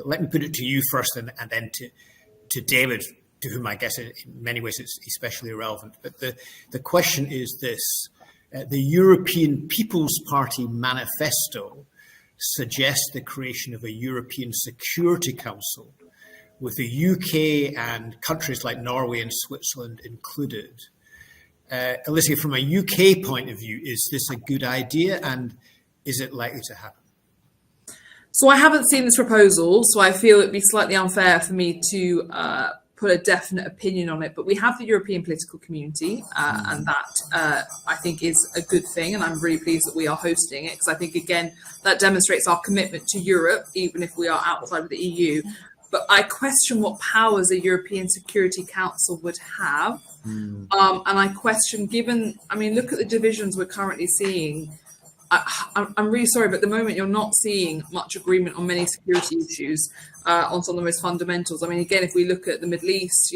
let me put it to you first, and then to David, to whom I guess in many ways it's especially relevant. But the question is this. The European People's Party manifesto suggests the creation of a European Security Council with the UK and countries like Norway and Switzerland included. Alicia, from a UK point of view, is this a good idea, and is it likely to happen? So I haven't seen this proposal, so I feel it'd be slightly unfair for me to put a definite opinion on it, but we have the European political community, and that I think is a good thing, and I'm really pleased that we are hosting it, because I think, again, that demonstrates our commitment to Europe, even if we are outside of the EU. But I question what powers a European Security Council would have, and I question, look at the divisions we're currently seeing. I'm really sorry, but at the moment you're not seeing much agreement on many security issues, on some of the most fundamentals. Again, if we look at the Middle East,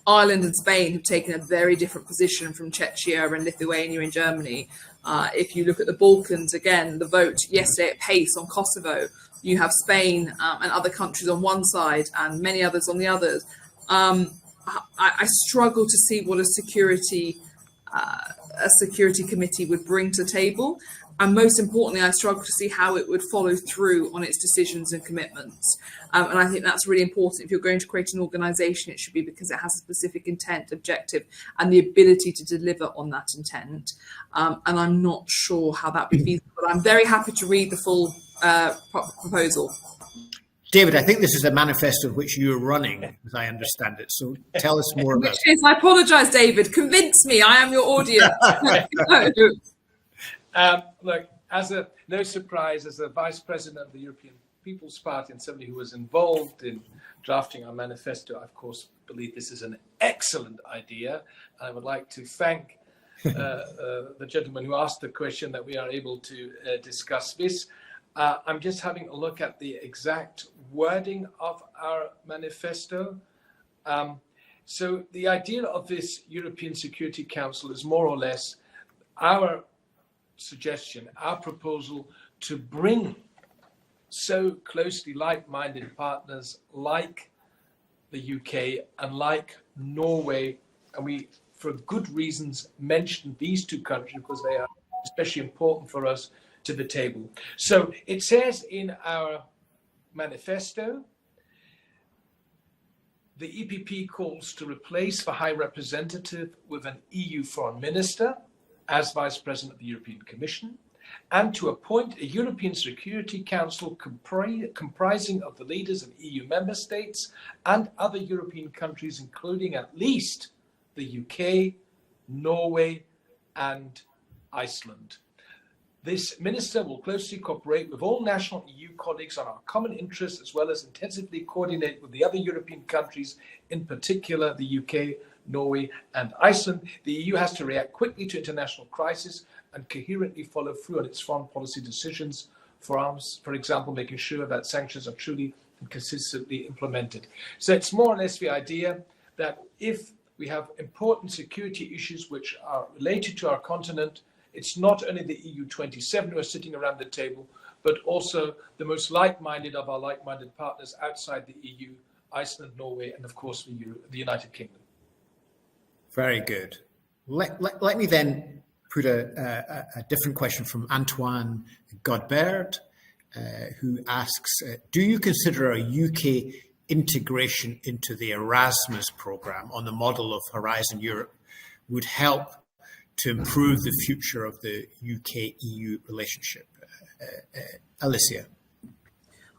Ireland and Spain have taken a very different position from Czechia and Lithuania and Germany. If you look at the Balkans, again, the vote yesterday at Pace on Kosovo, you have Spain and other countries on one side and many others on the others. I struggle to see what a security committee would bring to the table. And most importantly, I struggle to see how it would follow through on its decisions and commitments. And I think that's really important. If you're going to create an organisation, it should be because it has a specific intent, objective, and the ability to deliver on that intent. And I'm not sure how that would be feasible, but I'm very happy to read the full proposal. David, I think this is a manifesto which you're running, as I understand it. So tell us more about it. I apologise, David. Convince me. I am your audience. Look, no surprise, as the Vice President of the European People's Party and somebody who was involved in drafting our manifesto, I, of course, believe this is an excellent idea. I would like to thank the gentleman who asked the question that we are able to discuss this. I'm just having a look at the exact wording of our manifesto. So the idea of this European Security Council is more or less our suggestion, our proposal to bring so closely like-minded partners like the UK and like Norway, and we, for good reasons, mentioned these two countries because they are especially important for us, to the table. So it says in our manifesto, the EPP calls to replace the High Representative with an EU Foreign Minister as Vice President of the European Commission, and to appoint a European Security Council comprising of the leaders of EU member states and other European countries, including at least the UK, Norway, and Iceland. This minister will closely cooperate with all national EU colleagues on our common interests, as well as intensively coordinate with the other European countries, in particular the UK, Norway and Iceland. The EU has to react quickly to international crises and coherently follow through on its foreign policy decisions, for example, making sure that sanctions are truly and consistently implemented. So it's more or less the idea that if we have important security issues which are related to our continent, it's not only the EU 27 who are sitting around the table, but also the most like-minded of our like-minded partners outside the EU, Iceland, Norway, and of course the United Kingdom. Very good. Let me then put a different question from Antoine Godbert, who asks, do you consider a UK integration into the Erasmus programme on the model of Horizon Europe would help to improve the future of the UK-EU relationship? Alicia.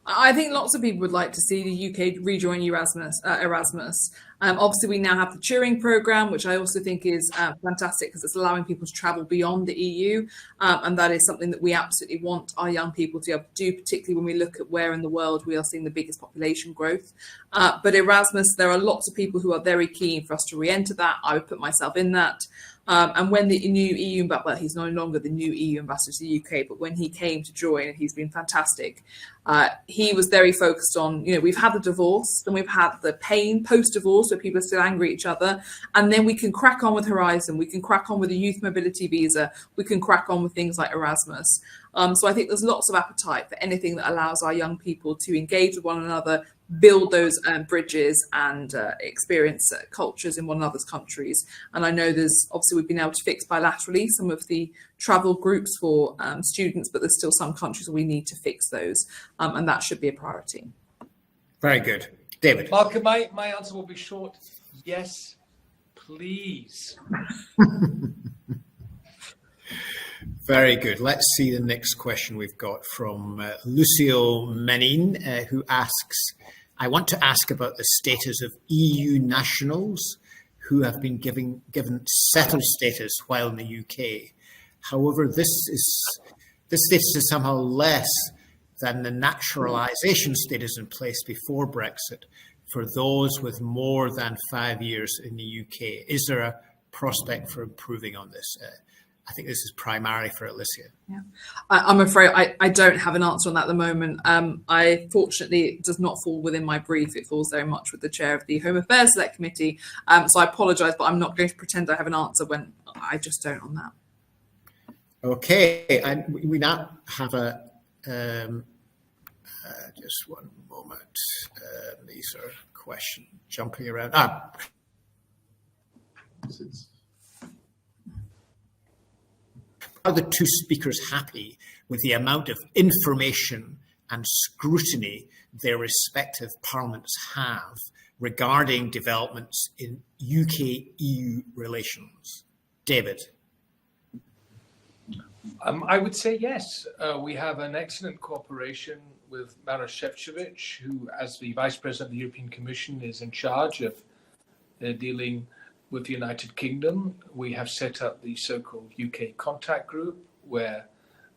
I think lots of people would like to see the UK rejoin Erasmus. Obviously, we now have the Turing programme, which I also think is fantastic because it's allowing people to travel beyond the EU. And that is something that we absolutely want our young people to be able to do, particularly when we look at where in the world we are seeing the biggest population growth. But Erasmus, there are lots of people who are very keen for us to re-enter that. I would put myself in that. And when the new EU, well, he's no longer the new EU ambassador to the UK, but when he came to join, he's been fantastic. He was very focused on, we've had the divorce, then we've had the pain post-divorce where people are still angry at each other, and then we can crack on with Horizon, we can crack on with the youth mobility visa, we can crack on with things like Erasmus. So I think there's lots of appetite for anything that allows our young people to engage with one another, build those bridges and experience cultures in one another's countries. And I know obviously we've been able to fix bilaterally some of the travel groups for students, but there's still some countries where we need to fix those. And that should be a priority. Very good. David. Malcolm, my answer will be short. Yes, please. Very good. Let's see the next question we've got from Lucio Menin, who asks, I want to ask about the status of EU nationals who have been given settled status while in the UK. However, this status is somehow less than the naturalisation status in place before Brexit for those with more than 5 years in the UK. Is there a prospect for improving on this? I think this is primarily for Alicia. Yeah, I'm afraid I don't have an answer on that at the moment. Fortunately, it does not fall within my brief. It falls very much with the chair of the Home Affairs Select Committee. So I apologise, but I'm not going to pretend I have an answer when I just don't on that. Okay, and we now have just one moment. These are questions jumping around. Are the two speakers happy with the amount of information and scrutiny their respective parliaments have regarding developments in UK-EU relations? David. I would say yes. We have an excellent cooperation with Maroš Šefčovič, who, as the Vice President of the European Commission, is in charge of dealing with the United Kingdom. We have set up the so-called UK contact group, where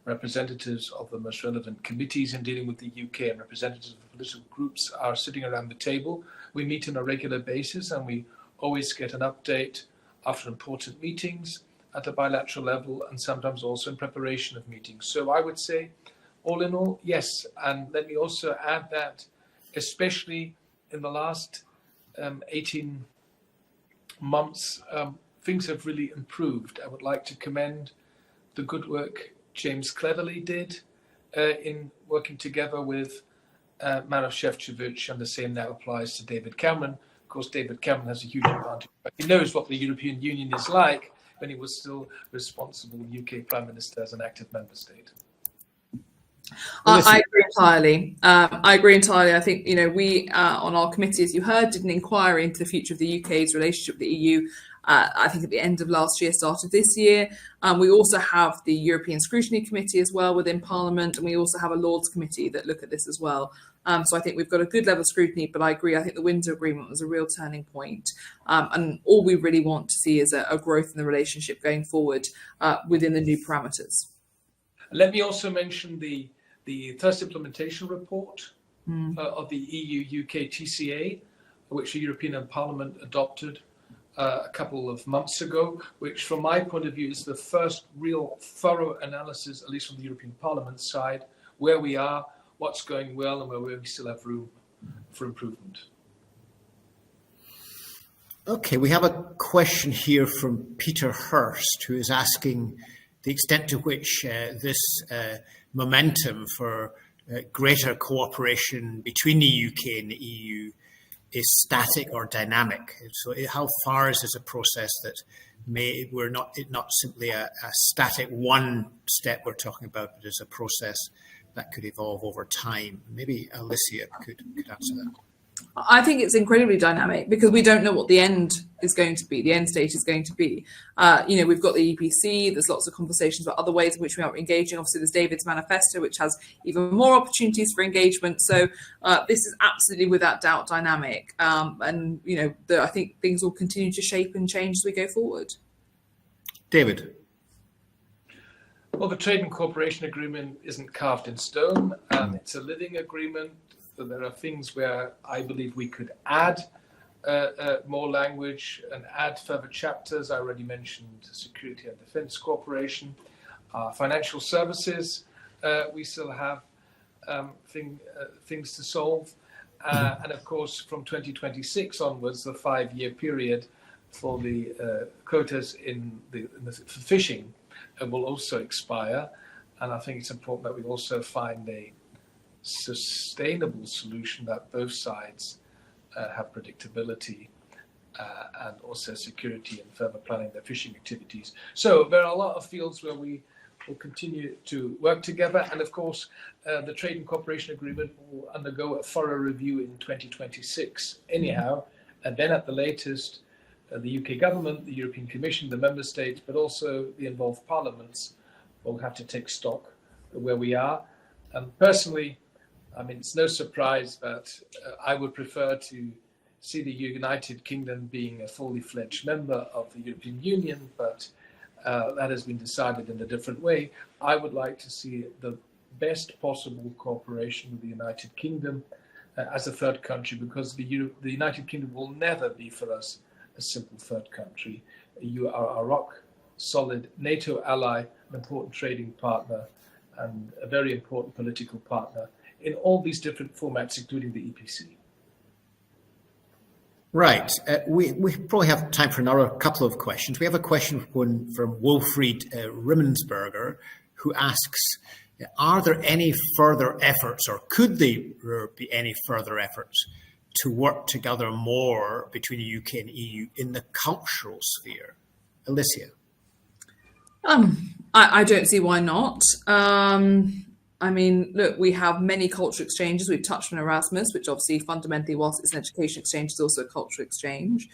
representatives of the most relevant committees in dealing with the UK and representatives of political groups are sitting around the table. We meet on a regular basis, and we always get an update after important meetings at a bilateral level, and sometimes also in preparation of meetings. So I would say, all in all, yes. And let me also add that, especially in the last 18 months, things have really improved. I would like to commend the good work James Cleverly did in working together with Maroš Šefčovič, and the same now applies to David Cameron. Of course, David Cameron has a huge advantage. He knows what the European Union is like when he was still responsible UK Prime Minister as an active member state. I agree entirely. I think, we on our committee, as you heard, did an inquiry into the future of the UK's relationship with the EU. I think at the end of last year, started this year. We also have the European Scrutiny Committee as well within Parliament, and we also have a Lords Committee that look at this as well. So I think we've got a good level of scrutiny, but I agree. I think the Windsor Agreement was a real turning point. And all we really want to see is a growth in the relationship going forward within the new parameters. Let me also mention the first implementation report of the EU-UK TCA, which the European Parliament adopted a couple of months ago, which from my point of view is the first real thorough analysis, at least from the European Parliament side, where we are, what's going well, and where we still have room for improvement. Okay, we have a question here from Peter Hurst, who is asking the extent to which this momentum for greater cooperation between the UK and the EU is static or dynamic. So how far is this a process that we're not simply a static one step we're talking about, but is a process that could evolve over time? Maybe Alicia could answer that. I think it's incredibly dynamic because we don't know what the end is going to be, the end state is going to be. We've got the EPC, there's lots of conversations about other ways in which we are engaging. Obviously, there's David's manifesto, which has even more opportunities for engagement. So this is absolutely without doubt dynamic. I think things will continue to shape and change as we go forward. David. Well, the Trade and Cooperation Agreement isn't carved in stone. It's a living agreement. So there are things where I believe we could add more language and add further chapters. I already mentioned security and defense cooperation, financial services. We still have things to solve. And of course, from 2026 onwards, the 5-year period for the quotas for fishing will also expire. And I think it's important that we also find a sustainable solution that both sides have predictability and also security and further planning their fishing activities. So there are a lot of fields where we will continue to work together. And of course, the Trade and Cooperation Agreement will undergo a thorough review in 2026 anyhow. And then at the latest, the UK government, the European Commission, the member states, but also the involved parliaments will have to take stock of where we are. Personally, I mean, it's no surprise that I would prefer to see the United Kingdom being a fully fledged member of the European Union, but that has been decided in a different way. I would like to see the best possible cooperation with the United Kingdom as a third country, because the United Kingdom will never be for us a simple third country. You are a rock-solid NATO ally, an important trading partner, and a very important political partner in all these different formats, including the EPC. Right. We probably have time for another couple of questions. We have a question from Wilfried Rimmensberger, who asks, are there any further efforts, or could there be any further efforts to work together more between the UK and EU in the cultural sphere? Alicia. I don't see why not. I mean, look, we have many cultural exchanges. We've touched on Erasmus, which obviously fundamentally, whilst it's an education exchange, is also a cultural exchange.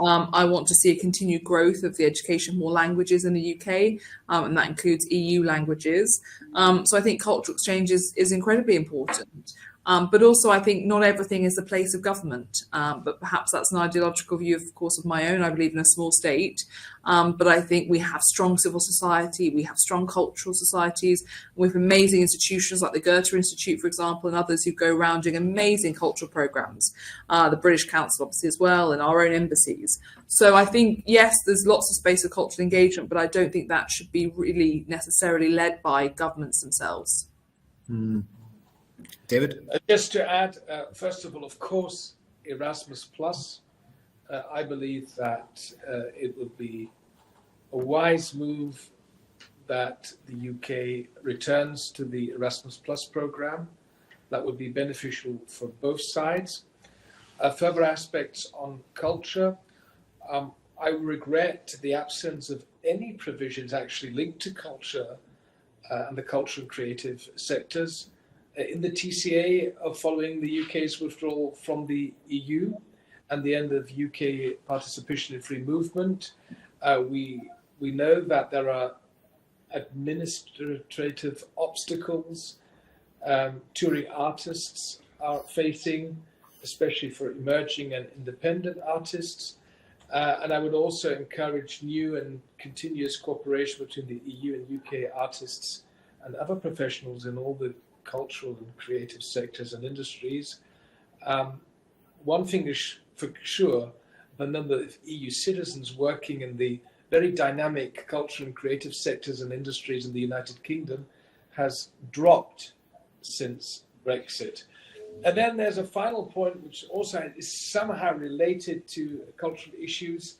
I want to see a continued growth of the education of more languages in the UK, and that includes EU languages. So I think cultural exchange is incredibly important. But also, I think not everything is the place of government. But perhaps that's an ideological view, of course, of my own. I believe in a small state. But I think we have strong civil society. We have strong cultural societies. We have amazing institutions like the Goethe Institute, for example, and others who go around doing amazing cultural programs. The British Council, obviously, as well, and our own embassies. So I think, yes, there's lots of space for cultural engagement, but I don't think that should be really necessarily led by governments themselves. David? Just to add, first of all, of course, Erasmus Plus. I believe that it would be a wise move that the UK returns to the Erasmus Plus program. That would be beneficial for both sides. Further aspects on culture. I regret the absence of any provisions actually linked to culture and the cultural and creative sectors. In the TCA, following the UK's withdrawal from the EU and the end of UK participation in free movement, we know that there are administrative obstacles touring artists are facing, especially for emerging and independent artists. And I would also encourage new and continuous cooperation between the EU and UK artists and other professionals in all the cultural and creative sectors and industries. One thing is for sure, the number of EU citizens working in the very dynamic cultural and creative sectors and industries in the United Kingdom has dropped since Brexit. And then there's a final point which also is somehow related to cultural issues.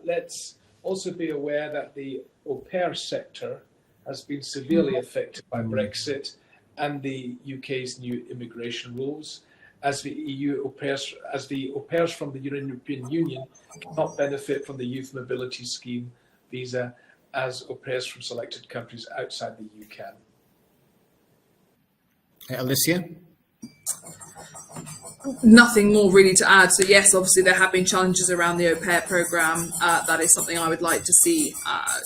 Let's also be aware that the au pair sector has been severely affected by Brexit and the UK's new immigration rules, as the au pairs from the European Union cannot benefit from the Youth Mobility Scheme visa as au pairs from selected countries outside the EU can. Alicia? Nothing more really to add. So yes, obviously there have been challenges around the au pair programme. That is something I would like to see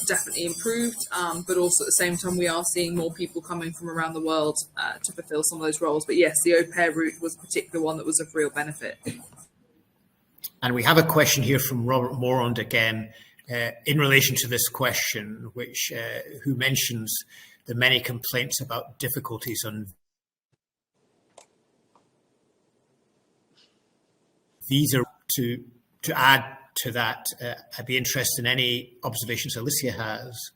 definitely improved. But also at the same time, we are seeing more people coming from around the world to fulfil some of those roles. But yes, the au pair route was a particular one that was of real benefit. And we have a question here from Robert Morand again in relation to this question, which who mentions the many complaints about difficulties on visa. To add to that, I'd be interested in any observations Alicia has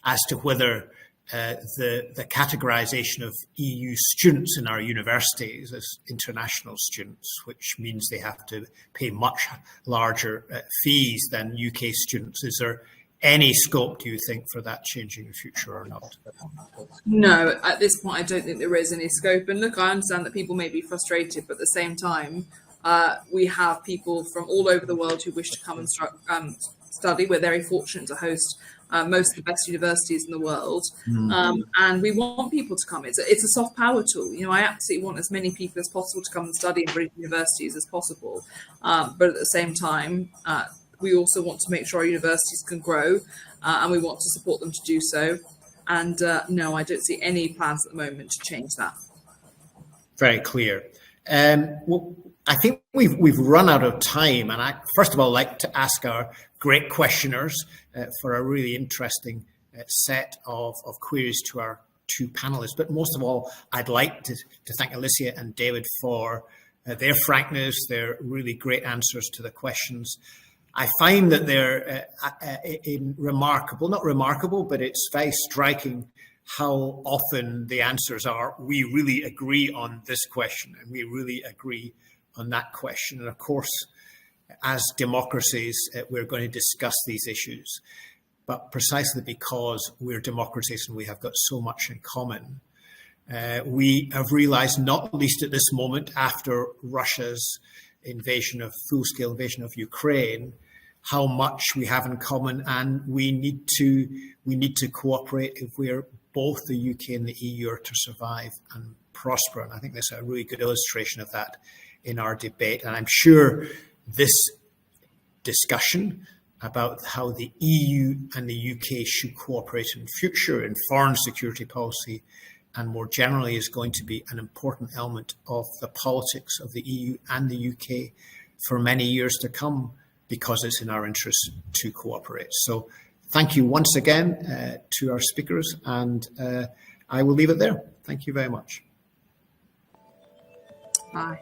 as to whether the categorization of EU students in our universities as international students, which means they have to pay much larger fees than UK students. Is there any scope, do you think, for that changing in the future or not? No, at this point, I don't think there is any scope. And look, I understand that people may be frustrated, but at the same time, we have people from all over the world who wish to come and study. We're very fortunate to host most of the best universities in the world, and we want people to come. It's a soft power tool. You know, I absolutely want as many people as possible to come and study in British universities as possible, but at the same time, we also want to make sure our universities can grow, and we want to support them to do so. And no, I don't see any plans at the moment to change that. Very clear. Well, I think we've run out of time, and I first of all like to ask our great questioners for a really interesting set of queries to our two panelists. But most of all, I'd like to thank Alicia and David for their frankness, their really great answers to the questions. I find that they're not remarkable, but it's very striking how often the answers are, we really agree on this question and we really agree on that question. And of course, as democracies, we're going to discuss these issues, but precisely because we're democracies and we have got so much in common, we have realized, not least at this moment after Russia's full-scale invasion of Ukraine, how much we have in common, and we need to cooperate if we're both the UK and the EU are to survive and prosper. And I think there's a really good illustration of that in our debate. And I'm sure this discussion about how the EU and the UK should cooperate in future in foreign security policy and more generally is going to be an important element of the politics of the EU and the UK for many years to come, because it's in our interest to cooperate. So thank you once again to our speakers, and I will leave it there. Thank you very much. Bye.